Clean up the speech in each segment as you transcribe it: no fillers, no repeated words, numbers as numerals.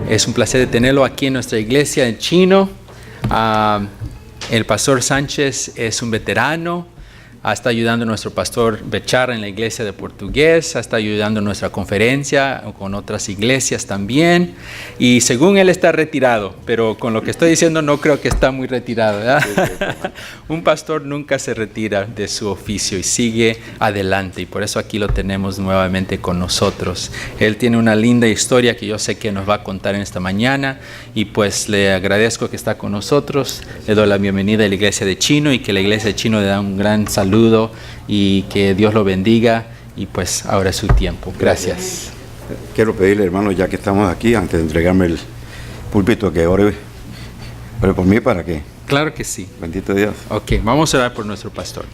Es un placer de tenerlo aquí en nuestra iglesia en Chino. El pastor Sánchez es un veterano. Está ayudando a nuestro pastor Becharra en la iglesia de portugués, está ayudando en nuestra conferencia con otras iglesias también. Y según él está retirado, pero con lo que estoy diciendo no creo que está muy retirado, ¿verdad? Un pastor nunca se retira de su oficio y sigue adelante, y por eso aquí lo tenemos nuevamente con nosotros. Él tiene una linda historia que yo sé que nos va a contar en esta mañana, y pues le agradezco que está con nosotros. Le doy la bienvenida a la iglesia de Chino, y que la iglesia de Chino le da un gran saludo y que Dios lo bendiga. Y pues ahora es su tiempo. Gracias. Quiero pedirle, hermano, ya que estamos aquí, antes de entregarme el púlpito, que ore por mí para que... Claro que sí. Bendito Dios. Ok, vamos a orar por nuestro pastor.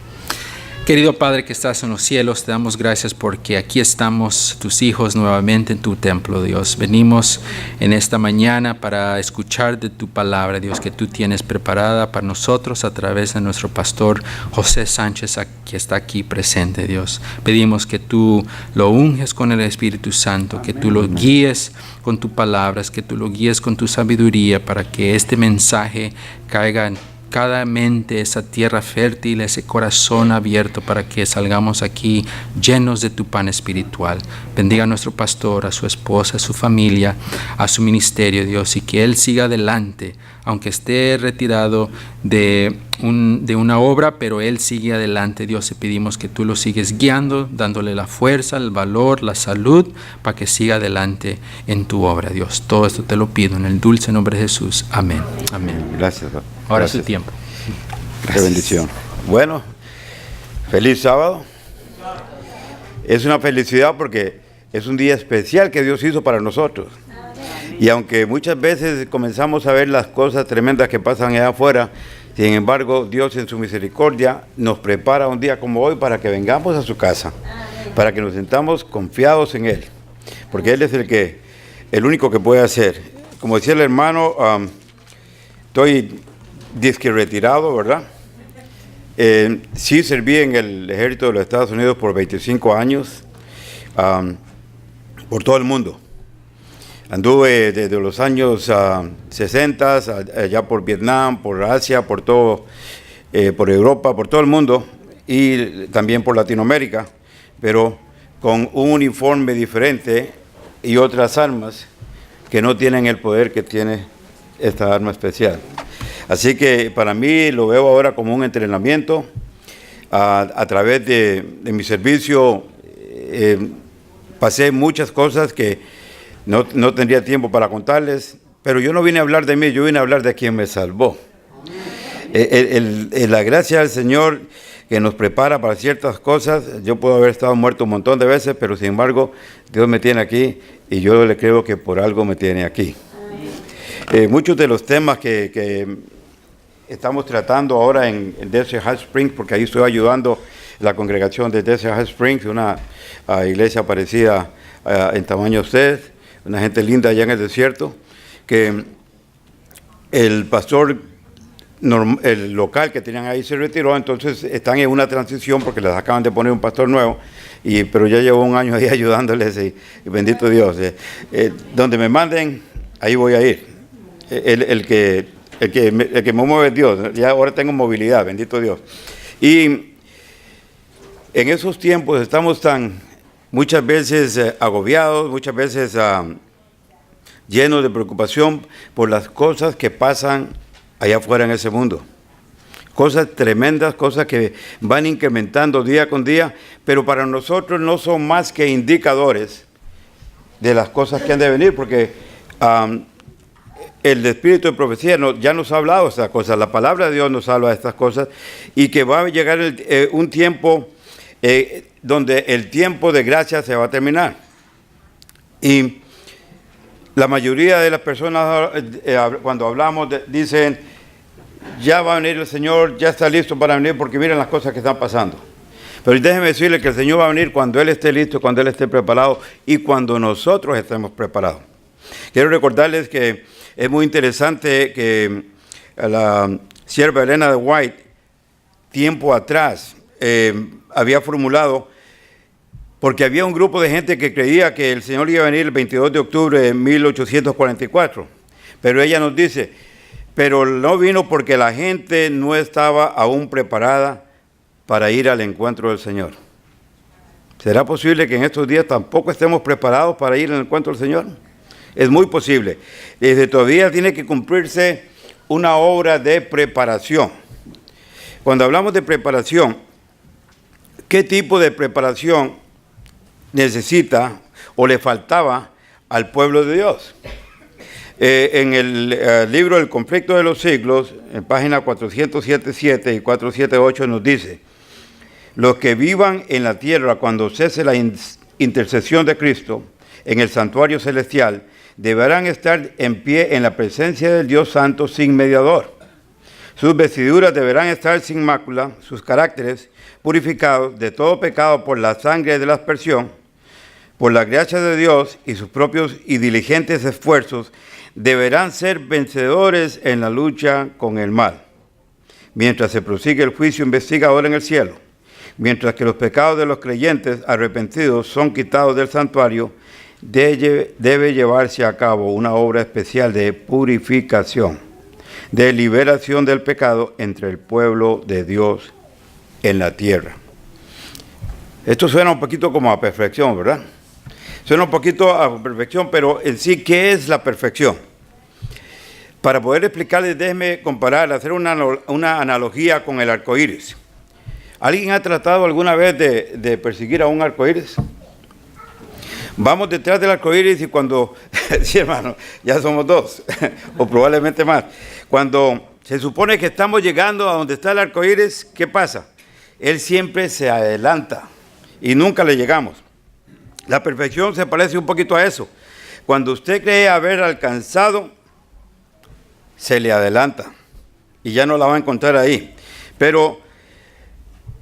Querido Padre que estás en los cielos, te damos gracias porque aquí estamos, tus hijos, nuevamente en tu templo, Dios. Venimos en esta mañana para escuchar de tu palabra, Dios, que tú tienes preparada para nosotros a través de nuestro pastor José Sánchez, que está aquí presente, Dios. Pedimos que tú lo unges con el Espíritu Santo, que tú lo guíes con tus palabras, que tú lo guíes con tu sabiduría, para que este mensaje caiga en cada mente, esa tierra fértil, ese corazón abierto, para que salgamos aquí llenos de tu pan espiritual. Bendiga a nuestro pastor, a su esposa, a su familia, a su ministerio, Dios, y que él siga adelante, aunque esté retirado de una obra, pero él sigue adelante, Dios. Te pedimos que tú lo sigues guiando, dándole la fuerza, el valor, la salud, para que siga adelante en tu obra, Dios. Todo esto te lo pido en el dulce nombre de Jesús. Amén. Amén. Gracias. Ahora es su tiempo. Qué bendición. Bueno, feliz sábado. Es una felicidad porque es un día especial que Dios hizo para nosotros. Y aunque muchas veces comenzamos a ver las cosas tremendas que pasan allá afuera, sin embargo, Dios en su misericordia nos prepara un día como hoy para que vengamos a su casa, para que nos sintamos confiados en Él, porque Él es el único que puede hacer. Como decía el hermano, estoy disque retirado, ¿verdad? Sí serví en el ejército de los Estados Unidos por 25 años, por todo el mundo. Anduve desde los años 60, allá por Vietnam, por Asia, por Europa, por todo el mundo, y también por Latinoamérica, pero con un uniforme diferente y otras armas que no tienen el poder que tiene esta arma especial. Así que para mí lo veo ahora como un entrenamiento. A través de mi servicio pasé muchas cosas que no tendría tiempo para contarles, pero yo no vine a hablar de mí, yo vine a hablar de quien me salvó. La gracia del Señor que nos prepara para ciertas cosas. Yo puedo haber estado muerto un montón de veces, pero sin embargo Dios me tiene aquí, y yo le creo que por algo me tiene aquí. Muchos de los temas que estamos tratando ahora en Desert Hot Springs, porque ahí estoy ayudando la congregación de Desert Hot Springs, una iglesia parecida en tamaño a ustedes, una gente linda allá en el desierto, que el pastor el local que tenían ahí se retiró, entonces están en una transición porque les acaban de poner un pastor nuevo, pero ya llevo un año ahí ayudándoles, y bendito Dios. Donde me manden, ahí voy a ir. El que me mueve es Dios. Ya ahora tengo movilidad, bendito Dios. Y en esos tiempos estamos muchas veces agobiados, muchas veces llenos de preocupación por las cosas que pasan allá afuera en ese mundo. Cosas tremendas, cosas que van incrementando día con día, pero para nosotros no son más que indicadores de las cosas que han de venir, porque el Espíritu de Profecía ya nos ha hablado de estas cosas, la palabra de Dios nos habla de estas cosas, y que va a llegar un tiempo donde el tiempo de gracia se va a terminar. Y la mayoría de las personas cuando hablamos dicen, ya va a venir el Señor, ya está listo para venir, porque miren las cosas que están pasando. Pero déjenme decirle que el Señor va a venir cuando Él esté listo, cuando Él esté preparado y cuando nosotros estemos preparados. Quiero recordarles que es muy interesante que la sierva Elena de White, tiempo atrás, había formulado porque había un grupo de gente que creía que el Señor iba a venir el 22 de octubre de 1844. Pero ella nos dice, pero no vino porque la gente no estaba aún preparada para ir al encuentro del Señor. ¿Será posible que en estos días tampoco estemos preparados para ir al encuentro del Señor? Es muy posible. Todavía tiene que cumplirse una obra de preparación. Cuando hablamos de preparación, ¿qué tipo de preparación necesita o le faltaba al pueblo de Dios? En el libro El conflicto de los siglos, en página 477 y 478 nos dice: los que vivan en la tierra cuando cese la intercesión de Cristo en el santuario celestial deberán estar en pie en la presencia del Dios Santo sin mediador. Sus vestiduras deberán estar sin mácula, sus caracteres purificados de todo pecado por la sangre de la aspersión, por la gracia de Dios, y sus propios y diligentes esfuerzos deberán ser vencedores en la lucha con el mal. Mientras se prosigue el juicio investigador en el cielo, mientras que los pecados de los creyentes arrepentidos son quitados del santuario, debe llevarse a cabo una obra especial de purificación, de liberación del pecado entre el pueblo de Dios en la tierra. Esto suena un poquito como a perfección, ¿verdad? Suena un poquito a perfección, pero en sí, ¿qué es la perfección? Para poder explicarles, déjenme comparar, hacer una analogía con el arco iris. ¿Alguien ha tratado alguna vez de perseguir a un arco iris? Vamos detrás del arco iris y cuando, sí hermano, ya somos dos, o probablemente más. Cuando se supone que estamos llegando a donde está el arco iris, ¿qué pasa? Él siempre se adelanta y nunca le llegamos. La perfección se parece un poquito a eso. Cuando usted cree haber alcanzado, se le adelanta y ya no la va a encontrar ahí. Pero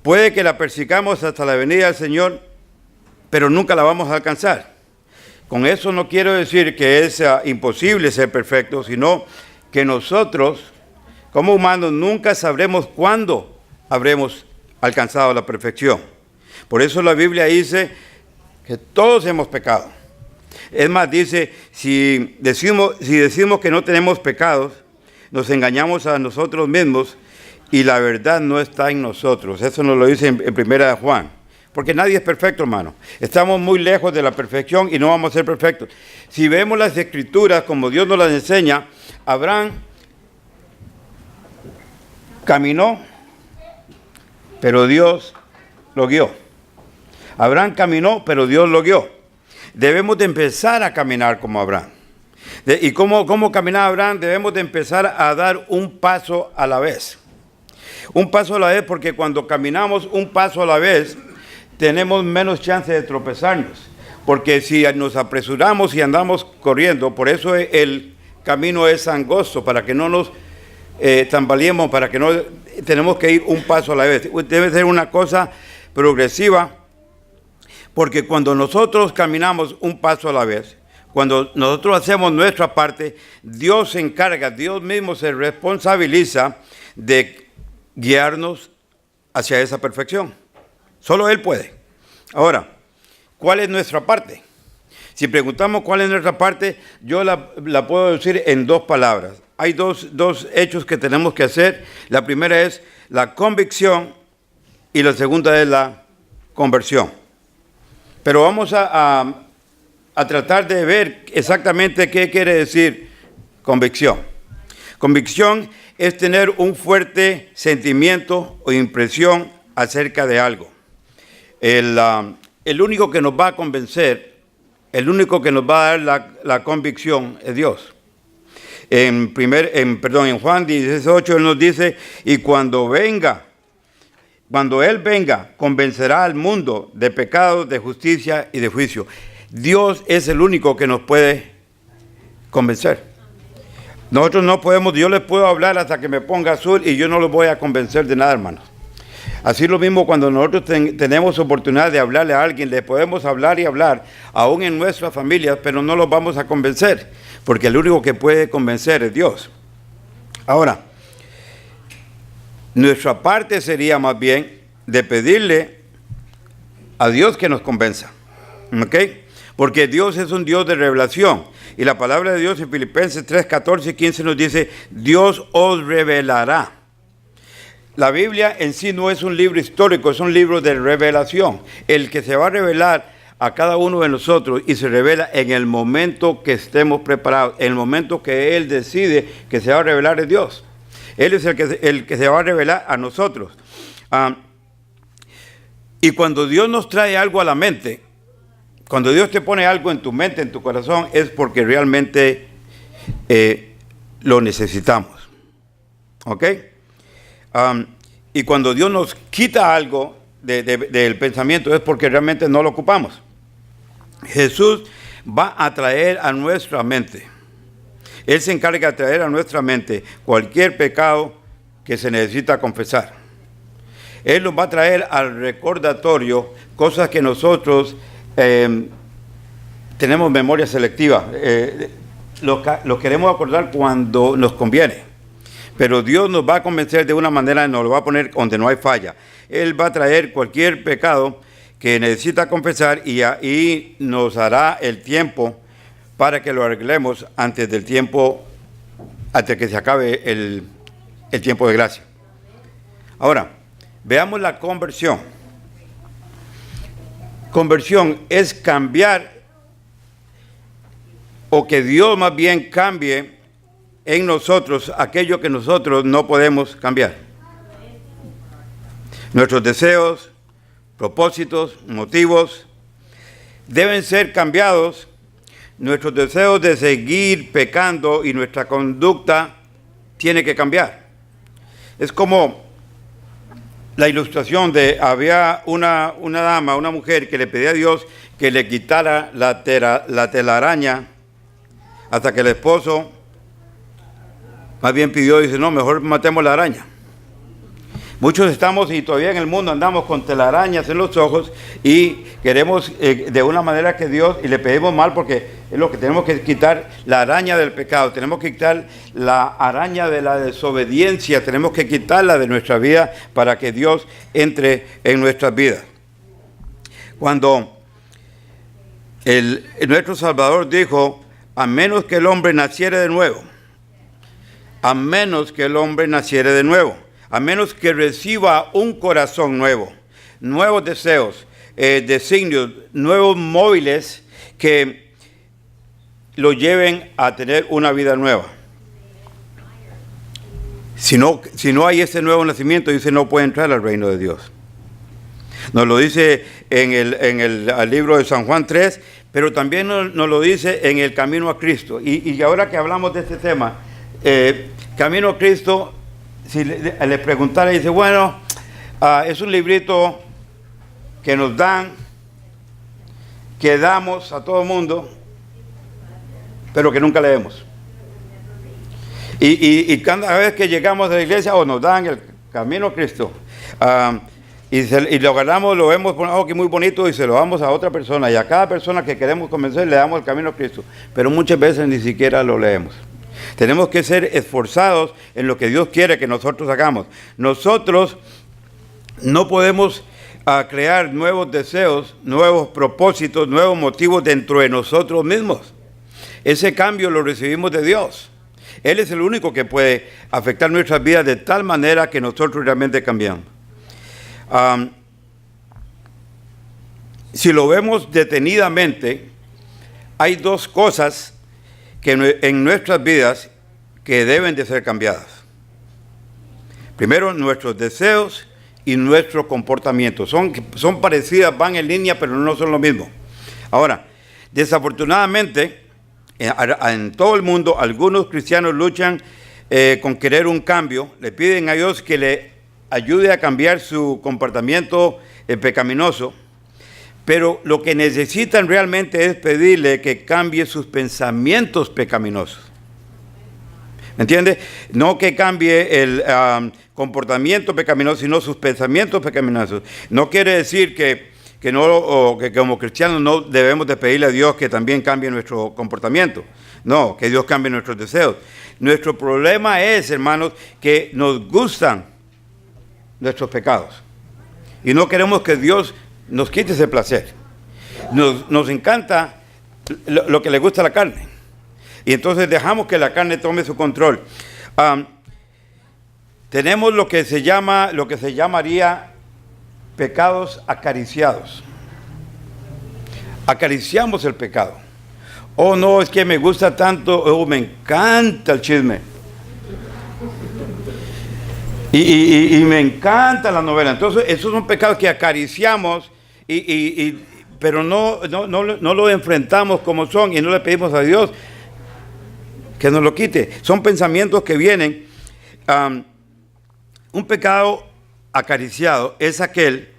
puede que la persigamos hasta la venida del Señor, pero nunca la vamos a alcanzar. Con eso no quiero decir que es imposible ser perfecto, sino que nosotros, como humanos, nunca sabremos cuándo habremos alcanzado la perfección. Por eso la Biblia dice que todos hemos pecado. Es más, dice, si decimos que no tenemos pecados, nos engañamos a nosotros mismos y la verdad no está en nosotros. Eso nos lo dice en 1 Juan. Porque nadie es perfecto, hermano. Estamos muy lejos de la perfección y no vamos a ser perfectos. Si vemos las Escrituras como Dios nos las enseña, Abraham caminó, pero Dios lo guió. Abraham caminó, pero Dios lo guió. Debemos de empezar a caminar como Abraham. ¿Y cómo caminaba Abraham? Debemos de empezar a dar un paso a la vez. Un paso a la vez, porque cuando caminamos un paso a la vez, tenemos menos chance de tropezarnos. Porque si nos apresuramos y andamos corriendo, por eso el camino es angosto, para que no nos tambaleemos, para que no tenemos que ir un paso a la vez. Debe ser una cosa progresiva, porque cuando nosotros caminamos un paso a la vez, cuando nosotros hacemos nuestra parte, Dios se encarga, Dios mismo se responsabiliza de guiarnos hacia esa perfección. Solo Él puede. Ahora, ¿cuál es nuestra parte? Si preguntamos cuál es nuestra parte, yo la puedo decir en dos palabras. Hay dos hechos que tenemos que hacer. La primera es la convicción y la segunda es la conversión. Pero vamos a tratar de ver exactamente qué quiere decir convicción. Convicción es tener un fuerte sentimiento o impresión acerca de algo. El único que nos va a convencer, el único que nos va a dar la convicción es Dios. En Juan 16:8 Él nos dice, y cuando Él venga, convencerá al mundo de pecado, de justicia y de juicio. Dios es el único que nos puede convencer. Nosotros no podemos, yo les puedo hablar hasta que me ponga azul y yo no los voy a convencer de nada, hermanos. Así lo mismo cuando nosotros tenemos oportunidad de hablarle a alguien, le podemos hablar y hablar, aún en nuestras familias, pero no los vamos a convencer, porque el único que puede convencer es Dios. Ahora, nuestra parte sería más bien de pedirle a Dios que nos convenza. ¿Ok? Porque Dios es un Dios de revelación. Y la palabra de Dios en Filipenses 3, 14 y 15 nos dice, Dios os revelará. La Biblia en sí no es un libro histórico, es un libro de revelación. El que se va a revelar a cada uno de nosotros y se revela en el momento que estemos preparados, en el momento que Él decide que se va a revelar es Dios. Él es el que se va a revelar a nosotros. Y cuando Dios nos trae algo a la mente, cuando Dios te pone algo en tu mente, en tu corazón, es porque realmente lo necesitamos. ¿Ok? Y cuando Dios nos quita algo del pensamiento es porque realmente no lo ocupamos. Jesús va a traer a nuestra mente. Él se encarga de traer a nuestra mente cualquier pecado que se necesita confesar. Él nos va a traer al recordatorio cosas que nosotros tenemos memoria selectiva. Lo queremos acordar cuando nos conviene. Pero Dios nos va a convencer de una manera, nos lo va a poner donde no hay falla. Él va a traer cualquier pecado que necesita confesar y ahí nos hará el tiempo para que lo arreglemos antes del tiempo, antes que se acabe el tiempo de gracia. Ahora, veamos la conversión. Conversión es cambiar, o que Dios más bien cambie en nosotros aquello que nosotros no podemos cambiar. Nuestros deseos, propósitos, motivos deben ser cambiados. Nuestros deseos de seguir pecando y nuestra conducta tiene que cambiar. Es como la ilustración de había una dama, una mujer que le pedía a Dios que le quitara la telaraña hasta que el esposo más bien pidió, dice, no, mejor matemos la araña. Muchos estamos y todavía en el mundo andamos con telarañas en los ojos y queremos de una manera que Dios, y le pedimos mal porque es lo que tenemos que quitar, la araña del pecado, tenemos que quitar la araña de la desobediencia, tenemos que quitarla de nuestra vida para que Dios entre en nuestras vidas. Cuando nuestro Salvador dijo, a menos que el hombre naciere de nuevo, a menos que el hombre naciere de nuevo, a menos que reciba un corazón nuevo, nuevos deseos, designios, nuevos móviles que lo lleven a tener una vida nueva. Si no hay ese nuevo nacimiento, dice, no puede entrar al reino de Dios. Nos lo dice en el libro de San Juan 3, pero también nos lo dice en el Camino a Cristo. Y ahora que hablamos de este tema, Camino a Cristo, si le preguntara, dice, bueno, es un librito que nos dan, que damos a todo el mundo, pero que nunca leemos. Y cada vez que llegamos a la iglesia, o nos dan el Camino a Cristo, y lo agarramos, lo vemos, que muy bonito, y se lo damos a otra persona, y a cada persona que queremos convencer le damos el Camino a Cristo, pero muchas veces ni siquiera lo leemos. Tenemos que ser esforzados en lo que Dios quiere que nosotros hagamos. Nosotros no podemos crear nuevos deseos, nuevos propósitos, nuevos motivos dentro de nosotros mismos. Ese cambio lo recibimos de Dios. Él es el único que puede afectar nuestras vidas de tal manera que nosotros realmente cambiamos. Si lo vemos detenidamente, hay dos cosas que en nuestras vidas que deben de ser cambiadas. Primero, nuestros deseos y nuestro comportamiento. Son parecidas, van en línea, pero no son lo mismo. Ahora, desafortunadamente, en todo el mundo, algunos cristianos luchan con querer un cambio, le piden a Dios que le ayude a cambiar su comportamiento pecaminoso, pero lo que necesitan realmente es pedirle que cambie sus pensamientos pecaminosos. ¿Me entiende? No que cambie el comportamiento pecaminoso, sino sus pensamientos pecaminosos. No quiere decir que como cristianos no debemos de pedirle a Dios que también cambie nuestro comportamiento. No, que Dios cambie nuestros deseos. Nuestro problema es, hermanos, que nos gustan nuestros pecados. Y no queremos que Dios nos quite ese placer. Nos encanta lo que le gusta a la carne. Y entonces dejamos que la carne tome su control. Tenemos lo que se llamaría pecados acariciados. Acariciamos el pecado. Oh, no, es que me gusta tanto, oh, me encanta el chisme. Y me encanta la novela. Entonces, esos son pecados que acariciamos, pero no los enfrentamos como son y no le pedimos a Dios que nos lo quite. Son pensamientos que vienen. Un pecado acariciado es aquel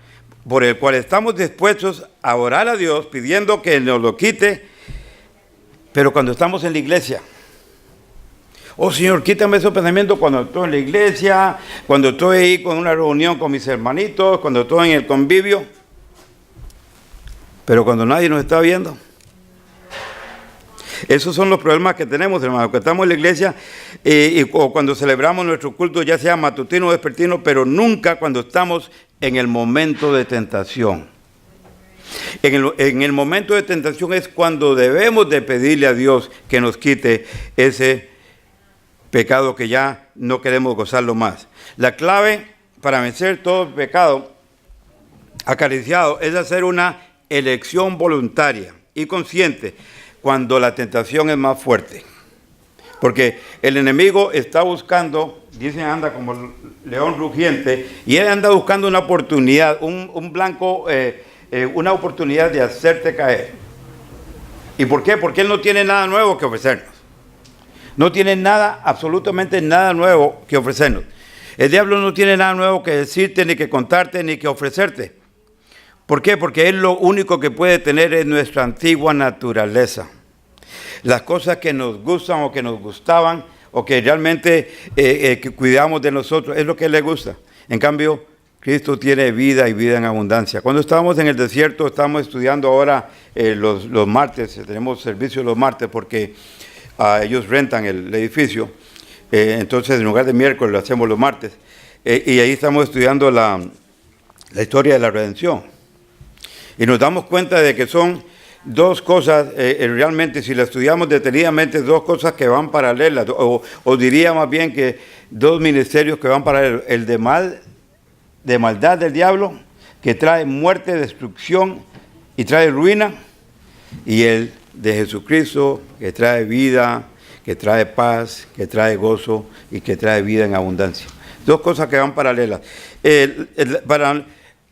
por el cual estamos dispuestos a orar a Dios pidiendo que nos lo quite, pero cuando estamos en la iglesia. Oh, Señor, quítame esos pensamientos cuando estoy en la iglesia, cuando estoy ahí con una reunión con mis hermanitos, cuando estoy en el convivio. Pero cuando nadie nos está viendo. Esos son los problemas que tenemos, hermanos, que estamos en la iglesia o cuando celebramos nuestro culto, ya sea matutino o vespertino, pero nunca cuando estamos en el momento de tentación. En el momento de tentación es cuando debemos de pedirle a Dios que nos quite ese pecado que ya no queremos gozarlo más. La clave para vencer todo pecado acariciado es hacer una elección voluntaria y consciente cuando la tentación es más fuerte. Porque el enemigo está buscando, dicen anda como león rugiente, y él anda buscando una oportunidad, un blanco, una oportunidad de hacerte caer. ¿Y por qué? Porque él no tiene nada nuevo que ofrecernos. No tiene nada, absolutamente nada nuevo que ofrecernos. El diablo no tiene nada nuevo que decirte, ni que contarte, ni que ofrecerte. ¿Por qué? Porque él lo único que puede tener es nuestra antigua naturaleza. Las cosas que nos gustan o que nos gustaban o que realmente que cuidamos de nosotros, es lo que él le gusta. En cambio, Cristo tiene vida y vida en abundancia. Cuando estábamos en el desierto, estamos estudiando ahora los martes, tenemos servicio los martes porque ellos rentan el edificio. Entonces, en lugar de miércoles, lo hacemos los martes. Y ahí estamos estudiando la historia de la redención. Y nos damos cuenta de que son dos cosas, realmente, si la estudiamos detenidamente, dos cosas que van paralelas, o diría más bien que dos ministerios que van paralelos. El de maldad del diablo, que trae muerte, destrucción y trae ruina, y el de Jesucristo, que trae vida, que trae paz, que trae gozo y que trae vida en abundancia. Dos cosas que van paralelas.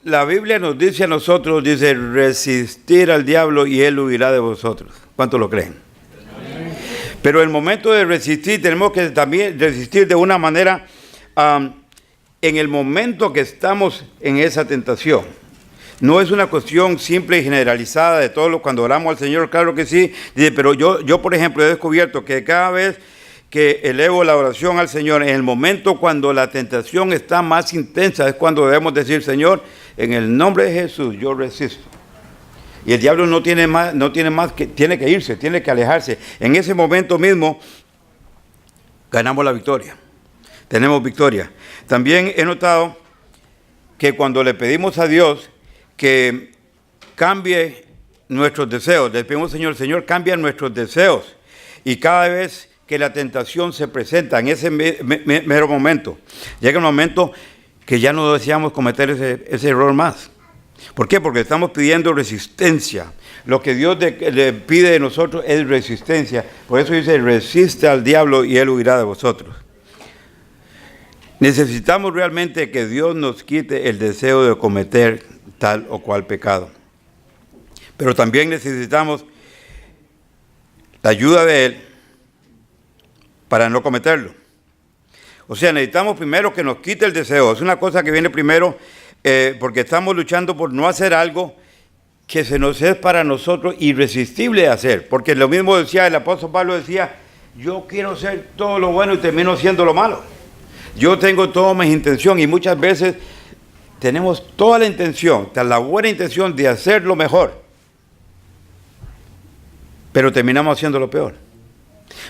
La Biblia nos dice a nosotros, dice, resistir al diablo y él huirá de vosotros. ¿Cuántos lo creen? Amén. Pero el momento de resistir, tenemos que también resistir de una manera, en el momento que estamos en esa tentación. No es una cuestión simple y generalizada de todo cuando oramos al Señor, claro que sí. Dice, pero yo, por ejemplo, he descubierto que cada vez que elevo la oración al Señor, en el momento cuando la tentación está más intensa, es cuando debemos decir, Señor, en el nombre de Jesús, yo resisto. Y el diablo no tiene más que, tiene que irse, tiene que alejarse. En ese momento mismo, ganamos la victoria. Tenemos victoria. También he notado que cuando le pedimos a Dios que cambie nuestros deseos, le pedimos, Señor, cambia nuestros deseos. Y cada vez que la tentación se presenta en ese mero momento, llega un momento que ya no deseamos cometer ese error más. ¿Por qué? Porque estamos pidiendo resistencia. Lo que Dios le pide de nosotros es resistencia. Por eso dice, resiste al diablo y él huirá de vosotros. Necesitamos realmente que Dios nos quite el deseo de cometer tal o cual pecado. Pero también necesitamos la ayuda de Él para no cometerlo. O sea, necesitamos primero que nos quite el deseo. Es una cosa que viene primero porque estamos luchando por no hacer algo que se nos es para nosotros irresistible de hacer. Porque lo mismo decía el apóstol Pablo, decía, yo quiero hacer todo lo bueno y termino siendo lo malo. Yo tengo todas mis intenciones y muchas veces tenemos toda la intención, la buena intención de hacer lo mejor, pero terminamos haciendo lo peor.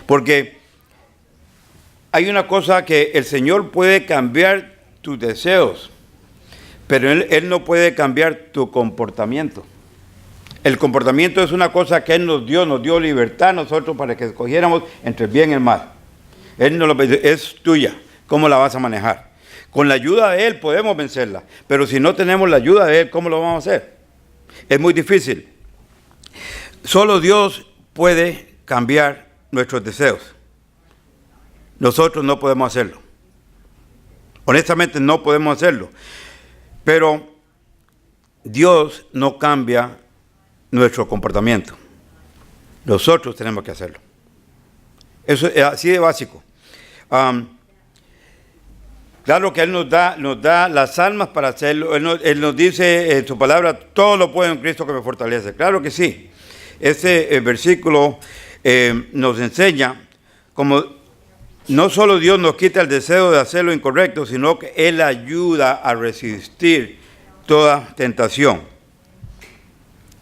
Porque hay una cosa que el Señor puede cambiar tus deseos, pero Él no puede cambiar tu comportamiento. El comportamiento es una cosa que Él nos dio libertad a nosotros para que escogiéramos entre el bien y el mal. Él nos lo es tuya. ¿Cómo la vas a manejar? Con la ayuda de Él podemos vencerla, pero si no tenemos la ayuda de Él, ¿cómo lo vamos a hacer? Es muy difícil. Solo Dios puede cambiar nuestros deseos. Nosotros no podemos hacerlo. Honestamente no podemos hacerlo. Pero Dios no cambia nuestro comportamiento. Nosotros tenemos que hacerlo. Eso es así de básico. Claro que Él nos da las almas para hacerlo. Él nos dice en su palabra, todo lo puedo en Cristo que me fortalece. Claro que sí. Este versículo nos enseña como no solo Dios nos quita el deseo de hacer lo incorrecto, sino que Él ayuda a resistir toda tentación.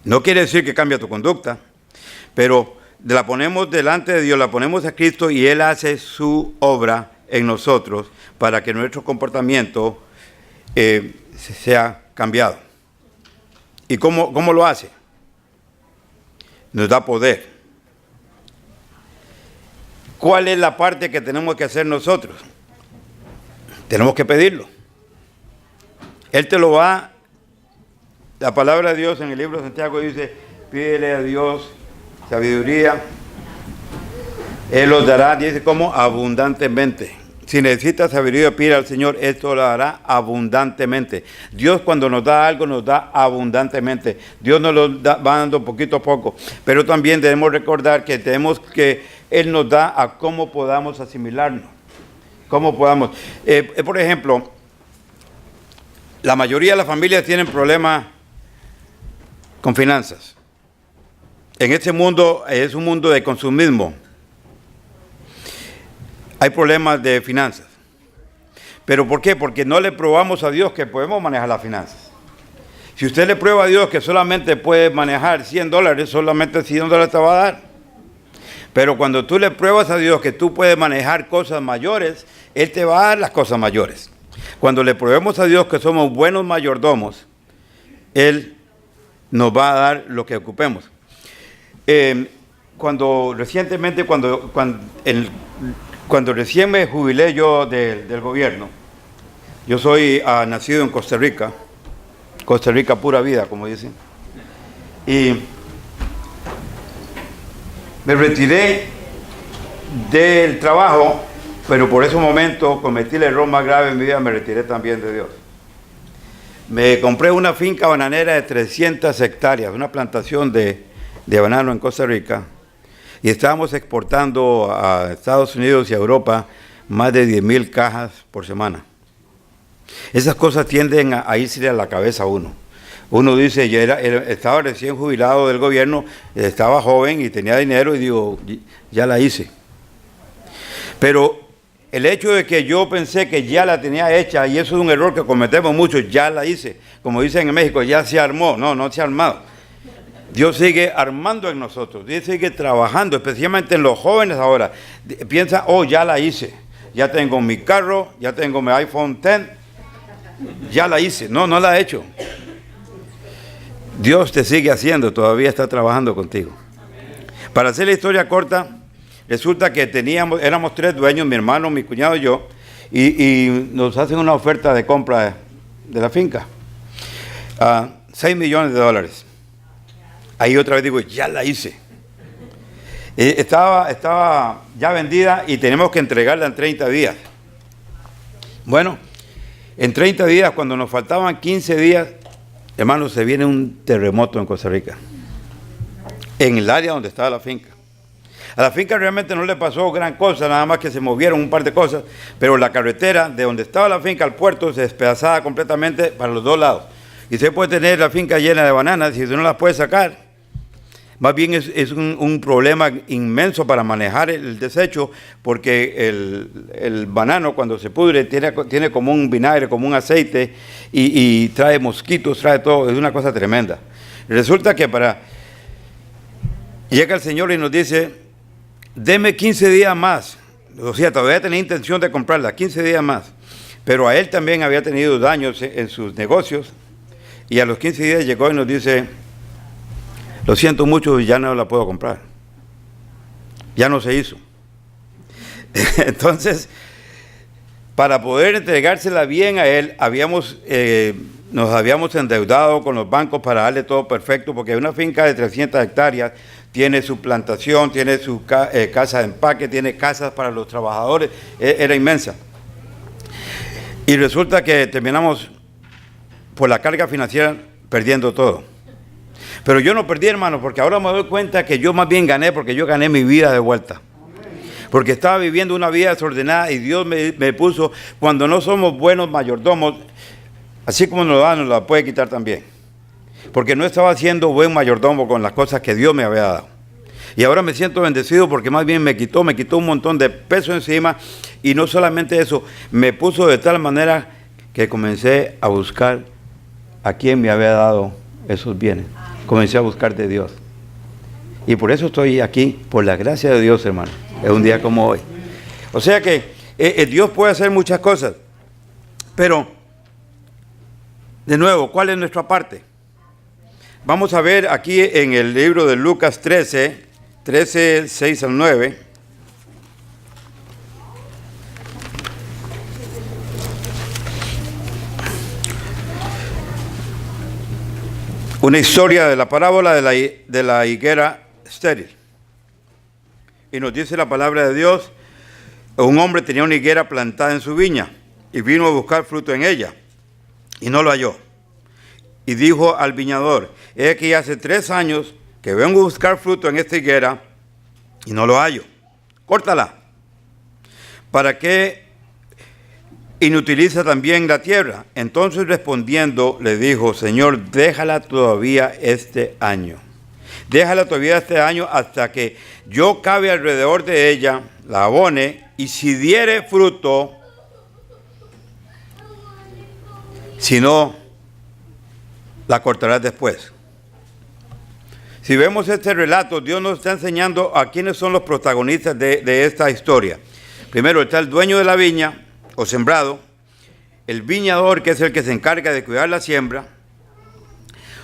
No quiere decir que cambie tu conducta, pero la ponemos delante de Dios, la ponemos a Cristo y Él hace su obra en nosotros para que nuestro comportamiento sea cambiado. ¿Y cómo lo hace? Nos da poder. ¿Cuál es la parte que tenemos que hacer nosotros? Tenemos que pedirlo. Él te lo va. La palabra de Dios en el libro de Santiago dice, pídele a Dios sabiduría. Él los dará, dice, como abundantemente. Si necesitas sabiduría, pide al Señor, esto lo hará abundantemente. Dios cuando nos da algo, nos da abundantemente. Dios nos lo va dando poquito a poco. Pero también debemos recordar que Él nos da a cómo podamos asimilarnos. Cómo podamos. Por ejemplo, la mayoría de las familias tienen problemas con finanzas. En este mundo es un mundo de consumismo. Hay problemas de finanzas. ¿Pero por qué? Porque no le probamos a Dios que podemos manejar las finanzas. Si usted le prueba a Dios que solamente puede manejar $100, solamente $100 te va a dar. Pero cuando tú le pruebas a Dios que tú puedes manejar cosas mayores, Él te va a dar las cosas mayores. Cuando le probemos a Dios que somos buenos mayordomos, Él nos va a dar lo que ocupemos. Cuando recién me jubilé yo del gobierno, yo soy nacido en Costa Rica pura vida, como dicen, y me retiré del trabajo, pero por ese momento cometí el error más grave en mi vida, me retiré también de Dios. Me compré una finca bananera de 300 hectáreas, una plantación de banano en Costa Rica, y estábamos exportando a Estados Unidos y a Europa más de 10,000 cajas por semana. Esas cosas tienden a irse a la cabeza a uno. Uno dice, estaba recién jubilado del gobierno, estaba joven y tenía dinero y digo, ya la hice. Pero el hecho de que yo pensé que ya la tenía hecha, y eso es un error que cometemos muchos, ya la hice. Como dicen en México, ya se armó. No se ha armado. Dios sigue armando en nosotros, Dios sigue trabajando, especialmente en los jóvenes ahora. Piensa, ya la hice, ya tengo mi carro, ya tengo mi iPhone X, ya la hice. No la he hecho. Dios te sigue haciendo, todavía está trabajando contigo. Para hacer la historia corta, resulta que éramos 3 dueños, mi hermano, mi cuñado y yo, y nos hacen una oferta de compra de la finca, $6 millones. Ahí otra vez digo, ya la hice. Estaba ya vendida y tenemos que entregarla en 30 días. Bueno, en 30 días, cuando nos faltaban 15 días, hermanos, se viene un terremoto en Costa Rica, en el área donde estaba la finca. A la finca realmente no le pasó gran cosa, nada más que se movieron un par de cosas, pero la carretera de donde estaba la finca al puerto se despedazaba completamente para los 2 lados. Y usted puede tener la finca llena de bananas y usted no las puede sacar. Más bien es un problema inmenso para manejar el desecho, porque el banano cuando se pudre tiene como un vinagre, como un aceite, y trae mosquitos, trae todo, es una cosa tremenda. Resulta que llega el Señor y nos dice, deme 15 días más, o sea, todavía tenía intención de comprarla, 15 días más, pero a él también había tenido daños en sus negocios, y a los 15 días llegó y nos dice: lo siento mucho, ya no la puedo comprar, ya no se hizo. Entonces, para poder entregársela bien a él, nos habíamos endeudado con los bancos para darle todo perfecto, porque una finca de 300 hectáreas tiene su plantación, tiene su casa de empaque, tiene casas para los trabajadores, era inmensa. Y resulta que terminamos, por la carga financiera, perdiendo todo. Pero yo no perdí, hermano, porque ahora me doy cuenta que yo más bien gané, porque yo gané mi vida de vuelta. Porque estaba viviendo una vida desordenada y Dios me puso, cuando no somos buenos mayordomos, así como nos da, nos la puede quitar también. Porque no estaba siendo buen mayordomo con las cosas que Dios me había dado. Y ahora me siento bendecido porque más bien me quitó un montón de peso encima, y no solamente eso, me puso de tal manera que comencé a buscar a quien me había dado esos bienes. Comencé a buscar de Dios. Y por eso estoy aquí, por la gracia de Dios, hermano. Es un día como hoy. O sea que Dios puede hacer muchas cosas. Pero, de nuevo, ¿cuál es nuestra parte? Vamos a ver aquí en el libro de Lucas 13, 6 al 9. Una historia de la parábola de la higuera estéril. Y nos dice la palabra de Dios: un hombre tenía una higuera plantada en su viña y vino a buscar fruto en ella y no lo halló. Y dijo al viñador: he aquí hace 3 años que vengo a buscar fruto en esta higuera y no lo hallo. Córtala. ¿Para qué inutiliza también la tierra? Entonces respondiendo le dijo: Señor, déjala todavía este año. Déjala todavía este año hasta que yo cabe alrededor de ella, la abone, y si diere fruto, si no, la cortarás después. Si vemos este relato, Dios nos está enseñando a quiénes son los protagonistas de esta historia. Primero está el dueño de la viña o sembrado, el viñador, que es el que se encarga de cuidar la siembra,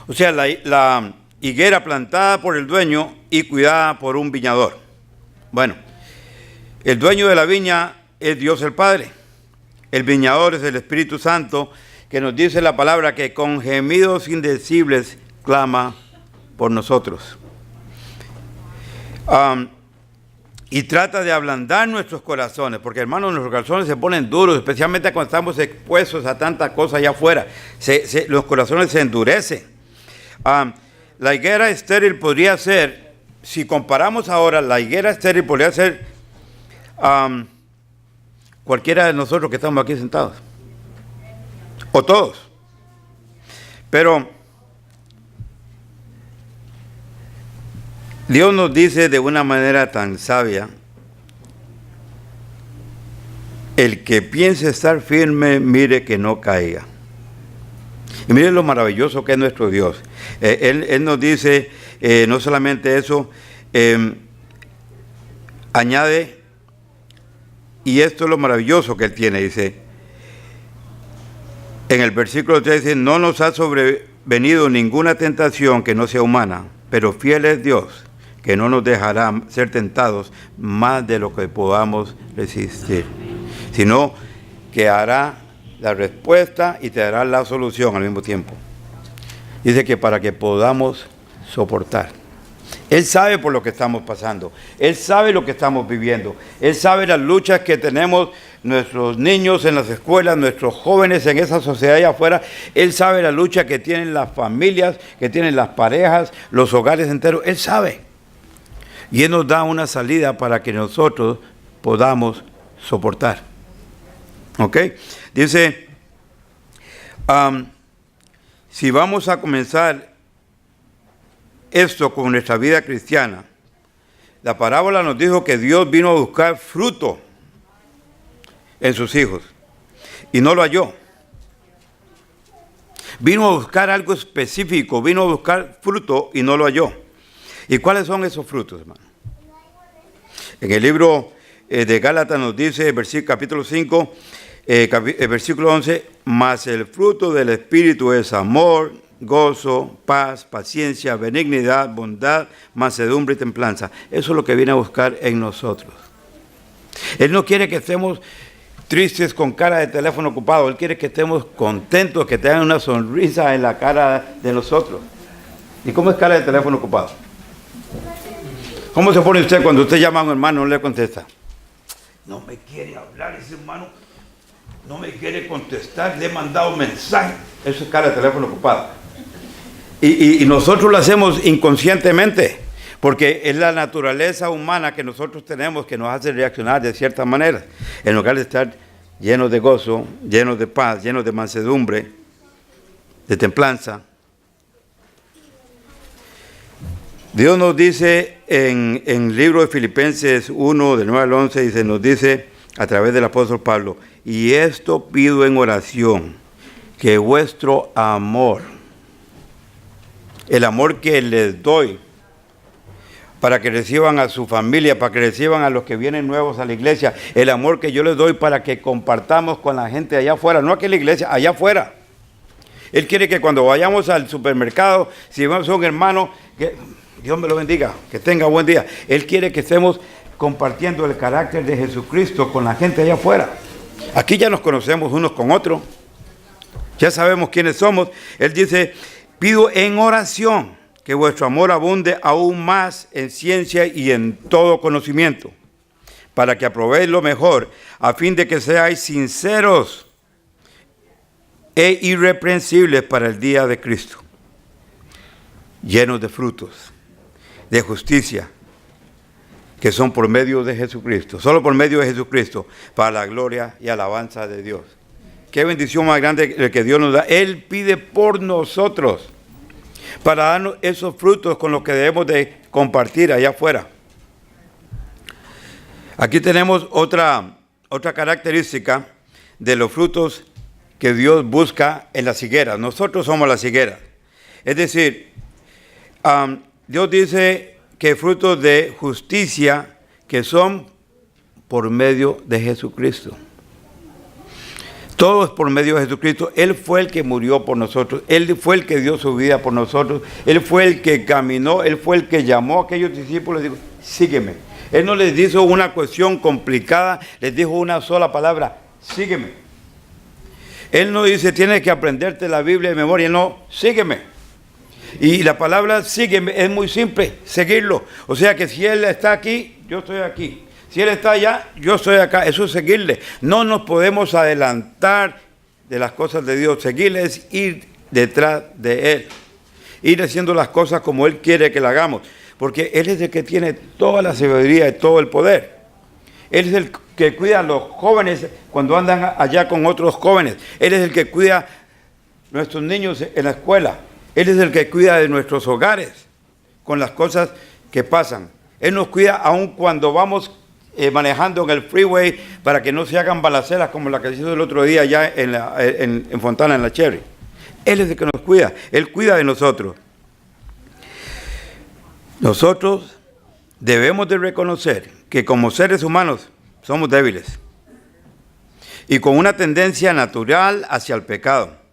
o sea, la higuera plantada por el dueño y cuidada por un viñador. Bueno, el dueño de la viña es Dios el Padre. El viñador es el Espíritu Santo, que nos dice la palabra que con gemidos indecibles clama por nosotros. Y trata de ablandar nuestros corazones, porque hermanos, nuestros corazones se ponen duros, especialmente cuando estamos expuestos a tantas cosas allá afuera. Los corazones se endurecen. La higuera estéril podría ser, si comparamos ahora, la higuera estéril podría ser cualquiera de nosotros que estamos aquí sentados, o todos. Pero Dios nos dice de una manera tan sabia: el que piense estar firme, mire que no caiga. Y mire lo maravilloso que es nuestro Dios. Él nos dice, no solamente eso, añade, y esto es lo maravilloso que Él tiene, dice, en el versículo 3 dice: no nos ha sobrevenido ninguna tentación que no sea humana, pero fiel es Dios, que no nos dejará ser tentados más de lo que podamos resistir, sino que hará la respuesta y te dará la solución al mismo tiempo. Dice que para que podamos soportar. Él sabe por lo que estamos pasando. Él sabe lo que estamos viviendo. Él sabe las luchas que tenemos nuestros niños en las escuelas, nuestros jóvenes en esa sociedad allá afuera. Él sabe la lucha que tienen las familias, que tienen las parejas, los hogares enteros. Él sabe. Y Él nos da una salida para que nosotros podamos soportar. ¿Ok? Dice, si vamos a comenzar esto con nuestra vida cristiana, la parábola nos dijo que Dios vino a buscar fruto en sus hijos y no lo halló. Vino a buscar algo específico, vino a buscar fruto y no lo halló. ¿Y cuáles son esos frutos, hermano? En el libro de Gálatas nos dice, versículo capítulo 5, versículo 11, mas el fruto del Espíritu es amor, gozo, paz, paciencia, benignidad, bondad, mansedumbre y templanza. Eso es lo que viene a buscar en nosotros. Él no quiere que estemos tristes con cara de teléfono ocupado. Él quiere que estemos contentos, que tengan una sonrisa en la cara de nosotros. ¿Y cómo es cara de teléfono ocupado? ¿Cómo se pone usted cuando usted llama a un hermano y no le contesta? No me quiere hablar ese hermano, no me quiere contestar, le he mandado mensaje. Eso es cara de teléfono ocupado. Y nosotros lo hacemos inconscientemente, porque es la naturaleza humana que nosotros tenemos que nos hace reaccionar de cierta manera. En lugar de estar llenos de gozo, llenos de paz, llenos de mansedumbre, de templanza. Dios nos dice en el libro de Filipenses 1, del 9 al 11, nos dice a través del apóstol Pablo, y esto pido en oración, que vuestro amor, el amor que les doy, para que reciban a su familia, para que reciban a los que vienen nuevos a la iglesia, el amor que yo les doy para que compartamos con la gente allá afuera, no aquí en la iglesia, allá afuera. Él quiere que cuando vayamos al supermercado, si vemos a un hermano, que Dios me lo bendiga, que tenga buen día. Él quiere que estemos compartiendo el carácter de Jesucristo con la gente allá afuera. Aquí ya nos conocemos unos con otros, ya sabemos quiénes somos. Él dice, pido en oración que vuestro amor abunde aún más en ciencia y en todo conocimiento, para que aprobéis lo mejor, a fin de que seáis sinceros e irreprensibles para el día de Cristo, llenos de frutos, de justicia, que son por medio de Jesucristo, solo por medio de Jesucristo, para la gloria y alabanza de Dios. Qué bendición más grande que Dios nos da. Él pide por nosotros, para darnos esos frutos con los que debemos de compartir allá afuera. Aquí tenemos otra característica de los frutos que Dios busca en las higueras. Nosotros somos las higueras. Es decir, Dios dice que frutos de justicia que son por medio de Jesucristo. Todo es por medio de Jesucristo. Él fue el que murió por nosotros. Él fue el que dio su vida por nosotros. Él fue el que caminó. Él fue el que llamó a aquellos discípulos y dijo, sígueme. Él no les dijo una cuestión complicada, les dijo una sola palabra, sígueme. Él no dice, tienes que aprenderte la Biblia de memoria. No, sígueme. Y la palabra sígueme es muy simple, seguirlo. O sea que si Él está aquí, yo estoy aquí. Si Él está allá, yo estoy acá. Eso es seguirle. No nos podemos adelantar de las cosas de Dios. Seguirle es ir detrás de Él. Ir haciendo las cosas como Él quiere que las hagamos. Porque Él es el que tiene toda la sabiduría y todo el poder. Él es el que cuida a los jóvenes cuando andan allá con otros jóvenes. Él es el que cuida a nuestros niños en la escuela. Él es el que cuida de nuestros hogares con las cosas que pasan. Él nos cuida aun cuando vamos manejando en el freeway para que no se hagan balaceras como la que se hizo el otro día allá en Fontana, en la Cherry. Él es el que nos cuida. Él cuida de nosotros. Nosotros debemos de reconocer que como seres humanos somos débiles y con una tendencia natural hacia el pecado.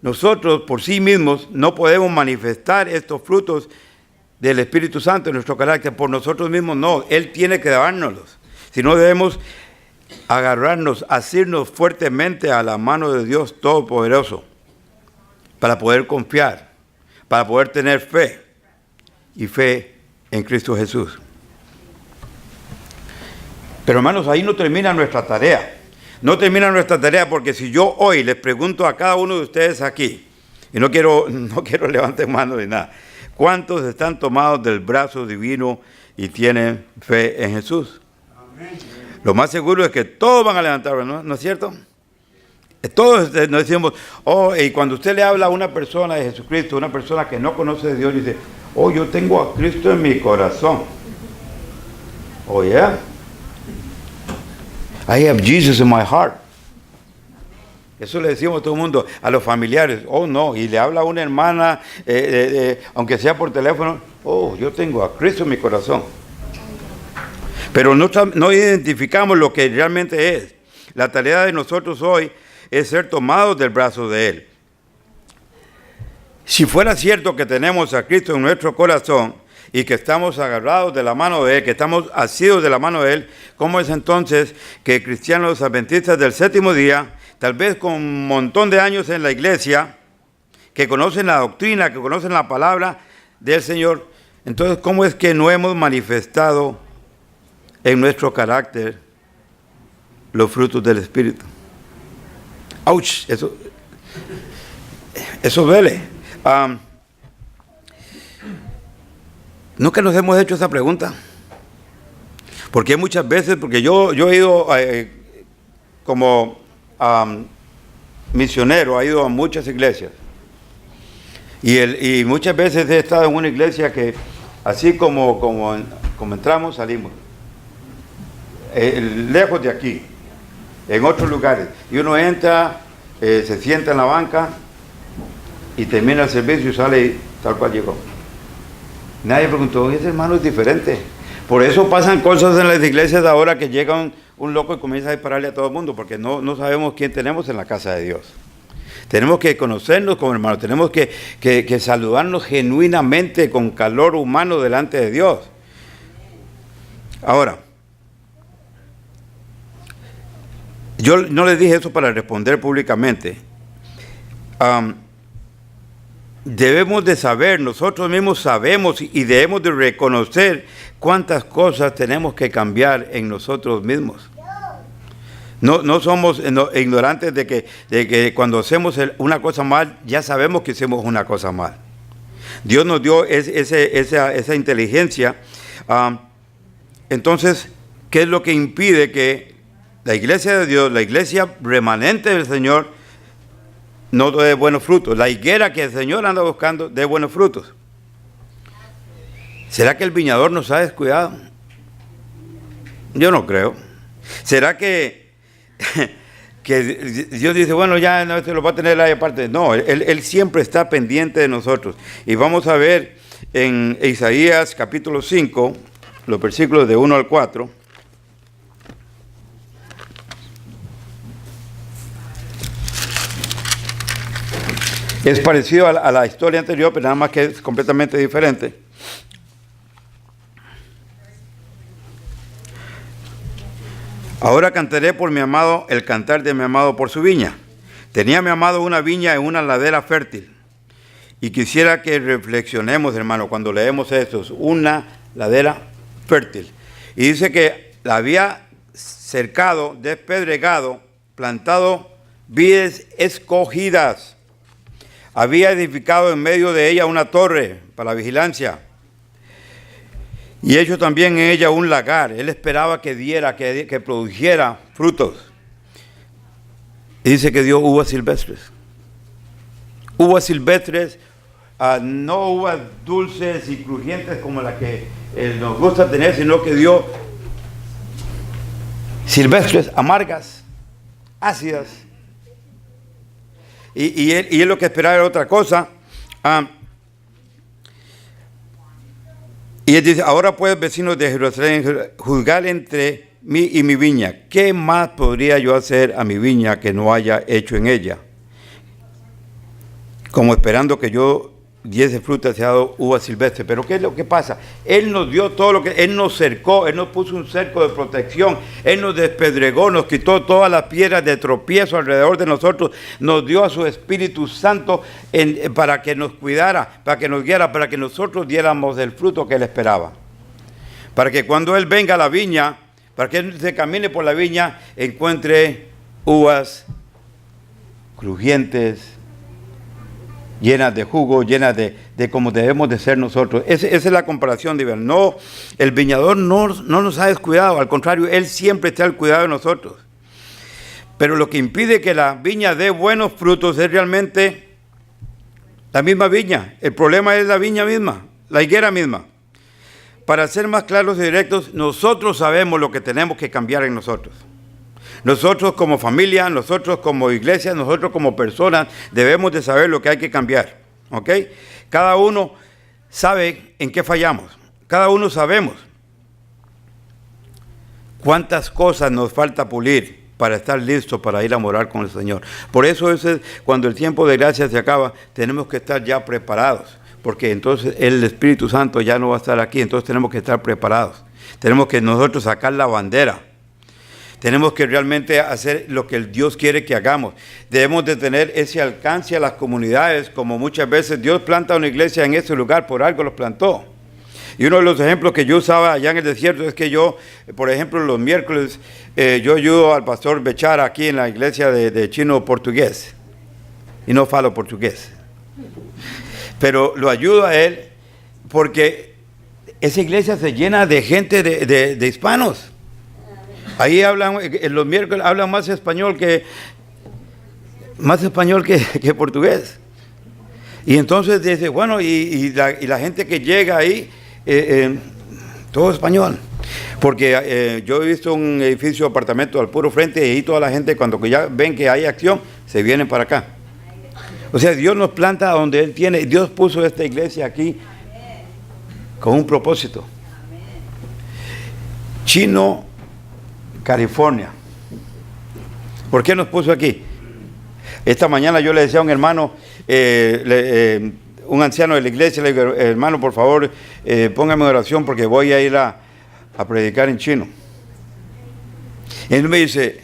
Nosotros por sí mismos no podemos manifestar estos frutos del Espíritu Santo en nuestro carácter. Por nosotros mismos no. Él tiene que dárnoslos. Si no, debemos agarrarnos, asirnos fuertemente a la mano de Dios Todopoderoso para poder confiar, para poder tener fe y fe en Cristo Jesús. Pero hermanos, ahí no termina nuestra tarea. No termina nuestra tarea, porque si yo hoy les pregunto a cada uno de ustedes aquí, y no quiero levantar mano ni nada, ¿cuántos están tomados del brazo divino y tienen fe en Jesús? Amén. Lo más seguro es que todos van a levantar, ¿no es cierto? Todos nos decimos, y cuando usted le habla a una persona de Jesucristo, una persona que no conoce de Dios, dice, yo tengo a Cristo en mi corazón. Yeah. I have Jesus in my heart. Eso le decimos a todo el mundo, a los familiares. No, y le habla a una hermana, aunque sea por teléfono, yo tengo a Cristo en mi corazón. Pero no identificamos lo que realmente es. La tarea de nosotros hoy es ser tomados del brazo de Él. Si fuera cierto que tenemos a Cristo en nuestro corazón y que estamos agarrados de la mano de Él, que estamos asidos de la mano de Él, ¿cómo es entonces que cristianos adventistas del séptimo día, tal vez con un montón de años en la iglesia, que conocen la doctrina, que conocen la palabra del Señor, entonces cómo es que no hemos manifestado en nuestro carácter los frutos del Espíritu? ¡Auch! Eso duele. Nunca nos hemos hecho esa pregunta. Porque muchas veces, porque yo he ido como misionero, he ido a muchas iglesias. Y muchas veces he estado en una iglesia que así como entramos, salimos. Lejos de aquí, en otros lugares. Y uno entra, se sienta en la banca y termina el servicio y sale tal cual llegó. Nadie preguntó, ese hermano es diferente. Por eso pasan cosas en las iglesias de ahora, que llega un loco y comienza a dispararle a todo el mundo, porque no sabemos quién tenemos en la casa de Dios. Tenemos que conocernos como hermanos, tenemos que saludarnos genuinamente con calor humano delante de Dios. Ahora, yo no les dije eso para responder públicamente. Debemos de saber, nosotros mismos sabemos y debemos de reconocer cuántas cosas tenemos que cambiar en nosotros mismos. No somos ignorantes de que cuando hacemos una cosa mal, ya sabemos que hicimos una cosa mal. Dios nos dio esa inteligencia. Entonces, ¿qué es lo que impide que la iglesia de Dios, la iglesia remanente del Señor, no dé buenos frutos? La higuera que el Señor anda buscando dé buenos frutos. ¿Será que el viñador nos ha descuidado? Yo no creo. ¿Será que Dios dice, bueno, ya no se lo va a tener ahí aparte? No, él siempre está pendiente de nosotros. Y vamos a ver en Isaías capítulo 5, los versículos de 1 al 4. Es parecido a la historia anterior, pero nada más que es completamente diferente. Ahora cantaré por mi amado el cantar de mi amado por su viña. Tenía mi amado una viña en una ladera fértil. Y quisiera que reflexionemos, hermano, cuando leemos esto, una ladera fértil. Y dice que la había cercado, despedregado, plantado vides escogidas. Había edificado en medio de ella una torre para la vigilancia. Y hecho también en ella un lagar. Él esperaba que diera, que produjera frutos. Y dice que dio uvas silvestres. Uvas silvestres, no uvas dulces y crujientes como las que nos gusta tener, sino que dio silvestres, amargas, ácidas. Y él lo que esperaba era otra cosa. Y él dice, ahora pues, vecinos de Jerusalén, juzgar entre mí y mi viña. ¿Qué más podría yo hacer a mi viña que no haya hecho en ella? Como esperando que yo diese frutas, se ha dado uvas silvestres. Pero ¿qué es lo que pasa? Él nos dio todo lo que... Él nos cercó, Él nos puso un cerco de protección. Él nos despedregó, nos quitó todas las piedras de tropiezo alrededor de nosotros. Nos dio a su Espíritu Santo para que nos cuidara, para que nos guiara, para que nosotros diéramos el fruto que Él esperaba. Para que cuando Él venga a la viña, para que Él se camine por la viña, encuentre uvas crujientes, llenas de jugo, llenas de como debemos de ser nosotros. Esa es la comparación de Dios. No, el viñador no nos ha descuidado, al contrario, Él siempre está al cuidado de nosotros. Pero lo que impide que la viña dé buenos frutos es realmente la misma viña. El problema es la viña misma, la higuera misma. Para ser más claros y directos, nosotros sabemos lo que tenemos que cambiar en nosotros. Nosotros como familia, nosotros como iglesia, nosotros como personas debemos de saber lo que hay que cambiar, ¿ok? Cada uno sabe en qué fallamos. Cada uno sabemos cuántas cosas nos falta pulir para estar listos para ir a morar con el Señor. Por eso cuando el tiempo de gracia se acaba, tenemos que estar ya preparados, porque entonces el Espíritu Santo ya no va a estar aquí, entonces tenemos que estar preparados. Tenemos que nosotros sacar la bandera. Tenemos que realmente hacer lo que el Dios quiere que hagamos. Debemos de tener ese alcance a las comunidades, como muchas veces Dios planta una iglesia en ese lugar, por algo los plantó. Y uno de los ejemplos que yo usaba allá en el desierto es que yo, por ejemplo, los miércoles, yo ayudo al pastor Bechara aquí en la iglesia de chino portugués. Y no falo portugués. Pero lo ayudo a él porque esa iglesia se llena de gente de hispanos. Ahí hablan, en los miércoles hablan más español que portugués. Y entonces dice, bueno, y la gente que llega ahí, todo español. Porque yo he visto un edificio de apartamento al puro frente y ahí toda la gente cuando ya ven que hay acción, se vienen para acá. O sea, Dios nos planta donde Él tiene. Dios puso esta iglesia aquí con un propósito. Chino, California. ¿Por qué nos puso aquí? Esta mañana yo le decía a un hermano, un anciano de la iglesia, le digo, hermano, por favor, póngame en oración porque voy a ir a predicar en chino. Y él me dice,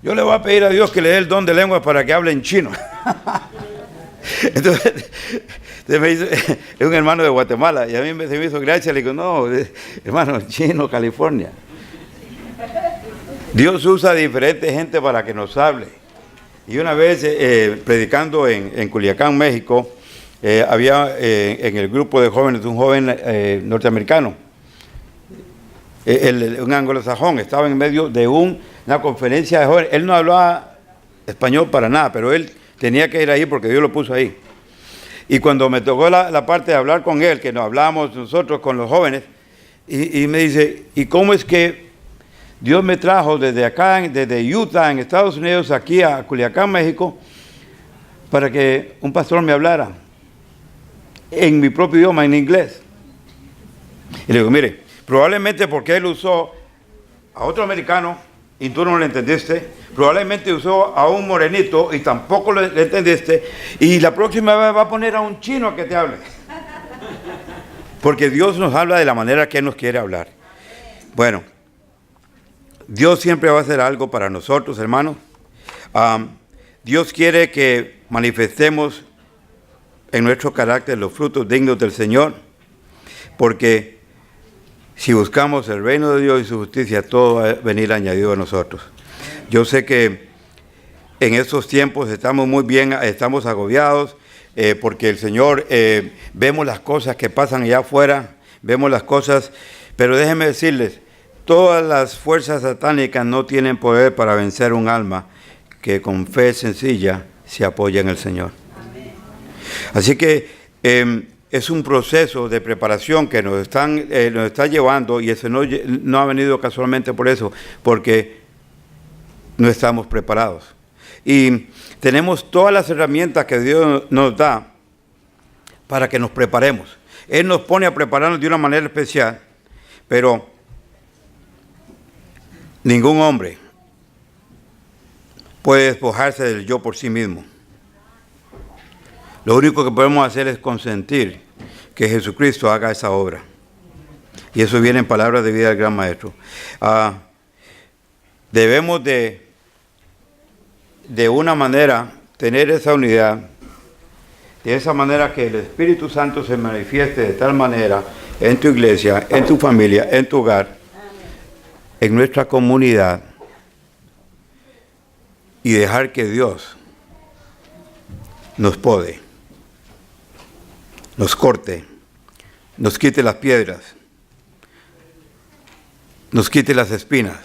yo le voy a pedir a Dios que le dé el don de lengua para que hable en chino. Entonces me dice, es un hermano de Guatemala, y a mí se me hizo gracia, le digo, no, hermano, chino, California. Dios usa a diferente gente para que nos hable. Y una vez predicando en Culiacán, México, había en el grupo de jóvenes un joven norteamericano, un anglosajón, estaba en medio de una conferencia de jóvenes. Él no hablaba español para nada, pero él tenía que ir ahí porque Dios lo puso ahí. Y cuando me tocó la parte de hablar con él, que nos hablábamos nosotros con los jóvenes, y me dice, ¿y cómo es que Dios me trajo desde acá, desde Utah, en Estados Unidos, aquí a Culiacán, México, para que un pastor me hablara en mi propio idioma, en inglés? Y le digo, mire, probablemente porque él usó a otro americano y tú no lo entendiste, probablemente usó a un morenito y tampoco lo entendiste, y la próxima vez va a poner a un chino que te hable. Porque Dios nos habla de la manera que Él nos quiere hablar. Bueno, Dios siempre va a hacer algo para nosotros, hermanos. Dios quiere que manifestemos en nuestro carácter los frutos dignos del Señor, porque si buscamos el reino de Dios y su justicia, todo va a venir añadido a nosotros. Yo sé que en estos tiempos estamos muy bien, estamos agobiados, porque el Señor, vemos las cosas que pasan allá afuera, vemos las cosas, pero déjenme decirles, todas las fuerzas satánicas no tienen poder para vencer un alma que con fe sencilla se apoya en el Señor. Así que es un proceso de preparación que nos está llevando, y eso no ha venido casualmente por eso, porque no estamos preparados. Y tenemos todas las herramientas que Dios nos da para que nos preparemos. Él nos pone a prepararnos de una manera especial, pero ningún hombre puede despojarse del yo por sí mismo. Lo único que podemos hacer es consentir que Jesucristo haga esa obra. Y eso viene en palabras de vida del gran maestro. Debemos de una manera tener esa unidad, de esa manera que el Espíritu Santo se manifieste de tal manera en tu iglesia, en tu familia, en tu hogar, en nuestra comunidad, y dejar que Dios nos pode, nos corte, nos quite las piedras, nos quite las espinas.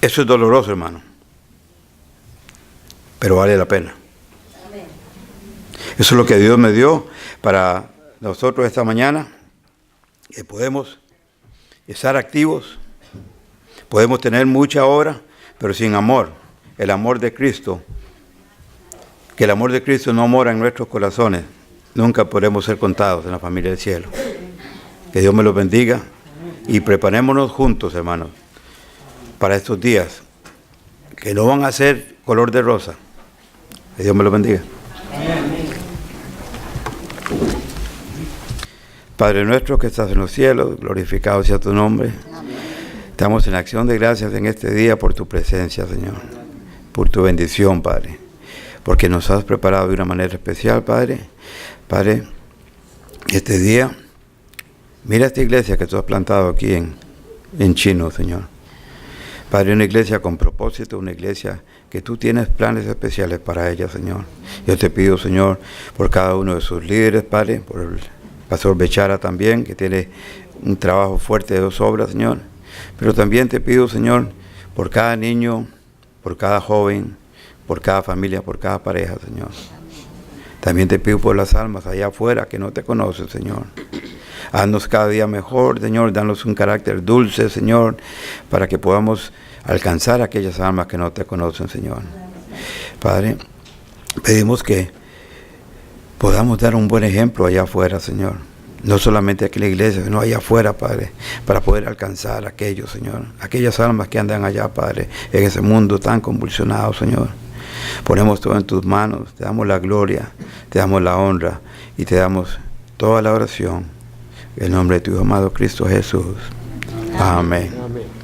Eso es doloroso, hermano, pero vale la pena. Eso es lo que Dios me dio para nosotros esta mañana, que podemos estar activos, podemos tener mucha obra, pero sin amor, el amor de Cristo, que el amor de Cristo no mora en nuestros corazones, nunca podremos ser contados en la familia del cielo. Que Dios me los bendiga y preparémonos juntos, hermanos, para estos días, que no van a ser color de rosa. Que Dios me lo bendiga. Padre nuestro que estás en los cielos, glorificado sea tu nombre. Estamos en acción de gracias en este día por tu presencia, Señor, por tu bendición, Padre, porque nos has preparado de una manera especial, Padre. Padre, este día, mira esta iglesia que tú has plantado aquí en Chino, Señor. Padre, una iglesia con propósito, una iglesia que tú tienes planes especiales para ella, Señor. Yo te pido, Señor, por cada uno de sus líderes, Padre, por el pastor Bechara también, que tiene un trabajo fuerte de 2 obras, Señor. Pero también te pido, Señor, por cada niño, por cada joven, por cada familia, por cada pareja, Señor. También te pido por las almas allá afuera que no te conocen, Señor. Haznos cada día mejor, Señor. Danos un carácter dulce, Señor, para que podamos alcanzar a aquellas almas que no te conocen, Señor. Padre, pedimos que podamos dar un buen ejemplo allá afuera, Señor. No solamente aquí en la iglesia, sino allá afuera, Padre, para poder alcanzar a aquellos, Señor. Aquellas almas que andan allá, Padre, en ese mundo tan convulsionado, Señor. Ponemos todo en tus manos, te damos la gloria, te damos la honra y te damos toda la oración. En el nombre de tu Hijo amado Cristo Jesús. Amén. Amén.